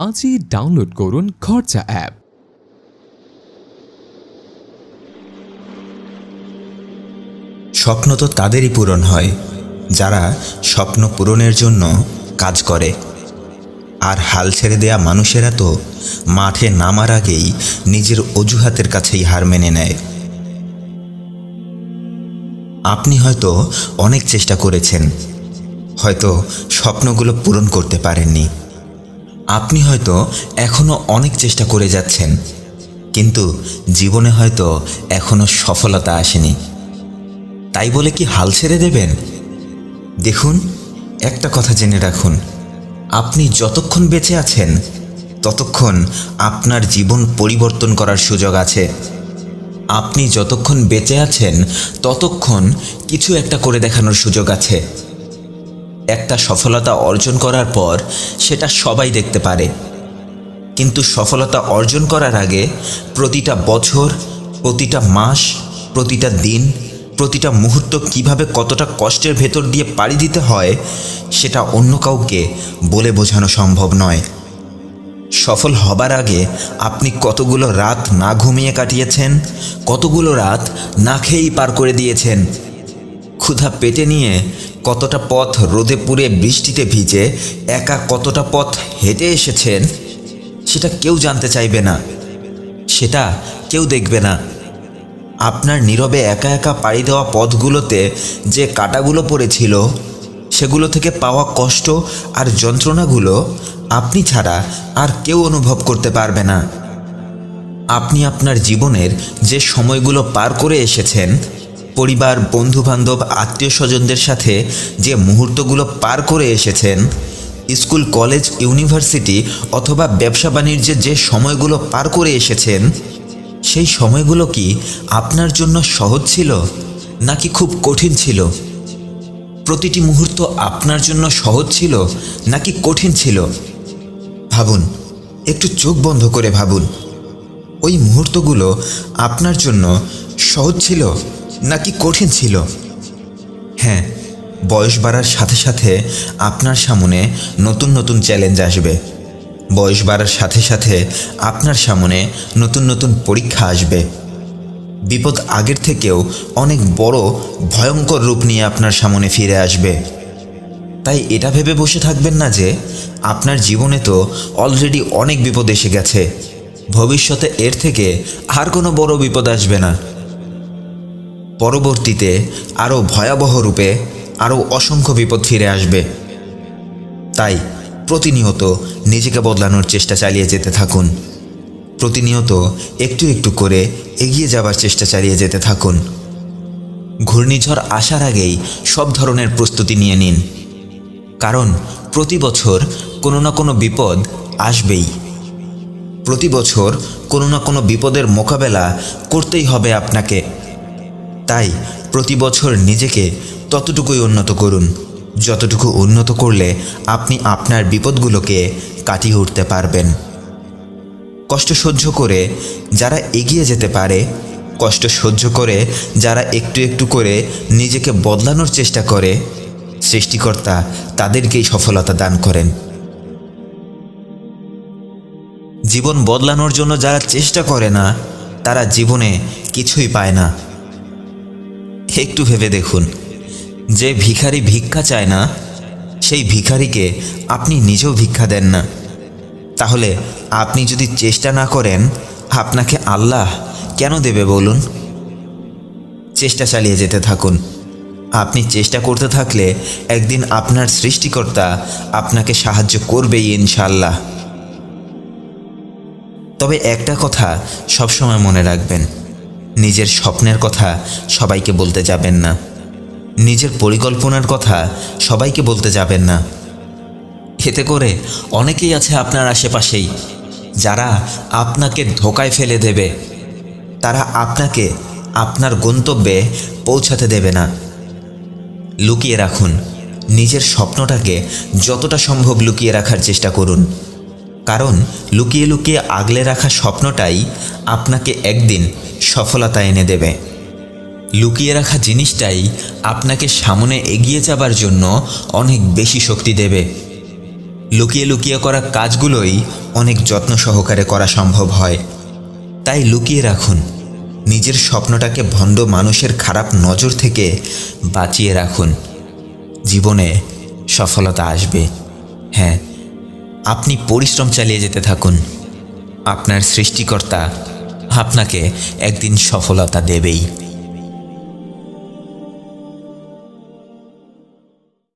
আজই ডাউনলোড করুন খরচা অ্যাপ। স্বপ্ন তো তাদেরই পূরণ হয় যারা স্বপ্ন পূরণের জন্য কাজ করে। আর হাল ছেড়ে দেয়া মানুষেরা তো মাঠে নামার আগেই নিজের অজুহাতের কাছেই হার মেনে নেয়। আপনি হয়তো অনেক চেষ্টা করেছেন, হয়তো স্বপ্নগুলো পূরণ করতে পারেননি। আপনি হয়তো এখনও অনেক চেষ্টা করে যাচ্ছেন, কিন্তু জীবনে হয়তো এখনও সফলতা আসেনি। তাই বলে কি হাল ছেড়ে দেবেন? দেখুন, একটা কথা জেনে রাখুন, আপনি যতক্ষণ বেঁচে আছেন ততক্ষণ আপনার জীবন পরিবর্তন করার সুযোগ আছে। আপনি যতক্ষণ বেঁচে আছেন ততক্ষণ কিছু একটা করে দেখানোর সুযোগ আছে। একটা সফলতা অর্জন করার পর সেটা সবাই দেখতে পারে, কিন্তু সফলতা অর্জন করার আগে প্রতিটা বছর, প্রতিটা মাস, প্রতিটা দিন, প্রতিটা মুহূর্ত কিভাবে কতটা কষ্টের ভেতর দিয়ে পাড়ি দিতে হয় সেটা অন্য কাউকে বলে বোঝানো সম্ভব নয়। সফল হবার আগে আপনি কতগুলো রাত না ঘুমিয়ে কাটিয়েছেন, কতগুলো রাত না খেয়েই পার করে দিয়েছেন। ক্ষুধা পেটে নিয়ে কতটা পথ রোদে পুড়ে বৃষ্টিতে ভিজে একা কতটা পথ হেঁটে এসেছেন সেটা কেউ জানতে চাইবে না, সেটা কেউ দেখবে না। আপনার নীরবে একা একা পাড়ি দেওয়া পথগুলোতে যে কাঁটাগুলো পড়েছিল সেগুলো থেকে পাওয়া কষ্ট আর যন্ত্রণাগুলো আপনি ছাড়া আর কেউ অনুভব করতে পারবে না। আপনি আপনার জীবনের যে সময়গুলো পার করে এসেছেন, পরিবার, বন্ধুবান্ধব, আত্মীয় স্বজনদের সাথে যে মুহূর্তগুলো পার করে এসেছেন, স্কুল, কলেজ, ইউনিভার্সিটি অথবা ব্যবসা বাণিজ্যে যে সময়গুলো পার করে এসেছেন, সেই সময়গুলো কি আপনার জন্য সহজ ছিল নাকি খুব কঠিন ছিল? প্রতিটি মুহূর্ত আপনার জন্য সহজ ছিল নাকি কঠিন ছিল? ভাবুন, একটু চোখ বন্ধ করে ভাবুন, ওই মুহূর্তগুলো আপনার জন্য সহজ ছিল নাকি কঠিন ছিল? হ্যাঁ, বয়স বাড়ার সাথে সাথে আপনার সামনে নতুন নতুন চ্যালেঞ্জ আসবে। বয়স বাড়ার সাথে সাথে আপনার সামনে নতুন নতুন পরীক্ষা আসবে। বিপদ আগের থেকেও অনেক বড়, ভয়ঙ্কর রূপ নিয়ে আপনার সামনে ফিরে আসবে। তাই এটা ভেবে বসে থাকবেন না যে আপনার জীবনে তো অলরেডি অনেক বিপদ এসে গেছে, ভবিষ্যতে এর থেকে আর কোনো বড় বিপদ আসবে না। পরবর্তীতে আরও ভয়াবহ রূপে আরও অসংখ্য বিপদ ফিরে আসবে। তাই প্রতিনিয়ত নিজেকে বদলানোর চেষ্টা চালিয়ে যেতে থাকুন। প্রতিনিয়ত একটু একটু করে এগিয়ে যাবার চেষ্টা চালিয়ে যেতে থাকুন। ঘূর্ণিঝড় আসার আগেই সব ধরনের প্রস্তুতি নিয়ে নিন, কারণ প্রতি বছর কোনো না কোনো বিপদ আসবেই। প্রতি বছর কোনো না কোনো বিপদের মোকাবেলা করতেই হবে আপনাকে। তাই প্রতি বছর নিজেকে ততটুকুই উন্নত করুন যতটুকু উন্নত করলে আপনি আপনার বিপদগুলোকে কাটিয়ে উঠতে পারবেন। কষ্ট সহ্য করে যারা এগিয়ে যেতে পারে, কষ্ট সহ্য করে যারা একটু একটু করে নিজেকে বদলানোর চেষ্টা করে, সৃষ্টিকর্তা তাদেরকেই সফলতা দান করেন। জীবন বদলানোর জন্য যারা চেষ্টা করে না তারা জীবনে কিছুই পায় না। একটু ভেবে দেখুন, যে ভিখারি ভিক্ষা চায় না সেই ভিখারিকে আপনি নিজেও ভিক্ষা দেন না। তাহলে আপনি যদি চেষ্টা না করেন আপনাকে আল্লাহ কেন দেবে বলুন? চেষ্টা চালিয়ে যেতে থাকুন। আপনি চেষ্টা করতে থাকলে একদিন আপনার সৃষ্টিকর্তা আপনাকে সাহায্য করবেই ইনশাআল্লাহ। তবে একটা কথা সবসময় মনে রাখবেন, নিজের স্বপ্নের কথা সবাইকে বলতে যাবেন না, নিজের পরিকল্পনার কথা সবাইকে বলতে যাবেন না। এতে করে অনেকেই আছে আপনার আশেপাশেই যারা আপনাকে ধোঁকায় ফেলে দেবে। তারা আপনাকে আপনার গন্তব্যে পৌঁছাতে দেবে না। লুকিয়ে রাখুন, নিজের স্বপ্নটাকে যতটা সম্ভব লুকিয়ে রাখার চেষ্টা করুন, কারণ লুকিয়ে লুকিয়ে আগলে রাখা স্বপ্নটাই আপনাকে একদিন সফলতা এনে দেবে। লুকিয়ে রাখা জিনিসটাই আপনাকে সামনে এগিয়ে যাবার জন্য অনেক বেশি শক্তি দেবে। লুকিয়ে লুকিয়ে করা কাজগুলোই অনেক যত্ন সহকারে করা সম্ভব হয়। তাই লুকিয়ে রাখুন, নিজের স্বপ্নটাকে ভণ্ড মানুষের খারাপ নজর থেকে বাঁচিয়ে রাখুন। জীবনে সফলতা আসবে। হ্যাঁ, আপনি পরিশ্রম চালিয়ে যেতে থাকুন। আপনার সৃষ্টিকর্তা আপনাকে একদিন সফলতা দেবেই।